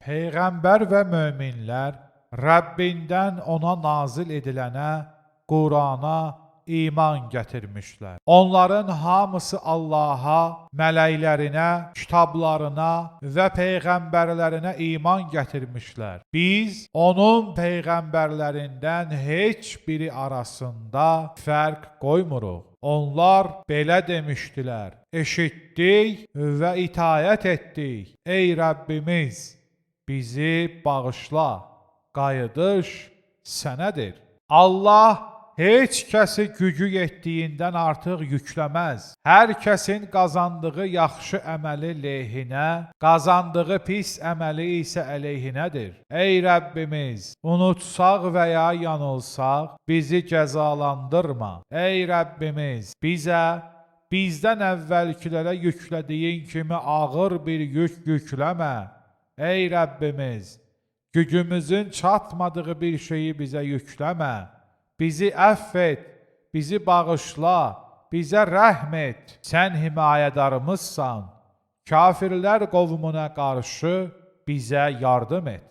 Peyğəmbər və möminlər Rəbbindən ona nazil edilənə, Qurana iman gətirmişlər. Onların hamısı Allaha, mələklərinə, kitablarına və peyğəmbərlərinə iman gətirmişlər. Biz onun peyğəmbərlərindən heç biri arasında fərq qoymuruq. Onlar belə demişdilər: eşitdik və itayət etdik. Ey Rəbbimiz, bizi bağışla, qayıdış sənədir. Allah heç kəsi gücü yetdiyindən artıq yükləməz. Hər kəsin qazandığı yaxşı əməli leyhinə, qazandığı pis əməli isə əleyhinədir. Ey Rəbbimiz, unutsaq və ya yanılsaq, bizi cəzalandırma. Ey Rəbbimiz, bizdən əvvəlkilərə yüklədiyin kimi ağır bir yük yükləmə. Ey Rəbbimiz, gücümüzün çatmadığı bir şeyi bizə yükləmə. Bizi əff et, bizi bağışla, bizə rəhm et. Sən himayədarımızsan. Kafirlər qovmuna qarşı bizə yardım et.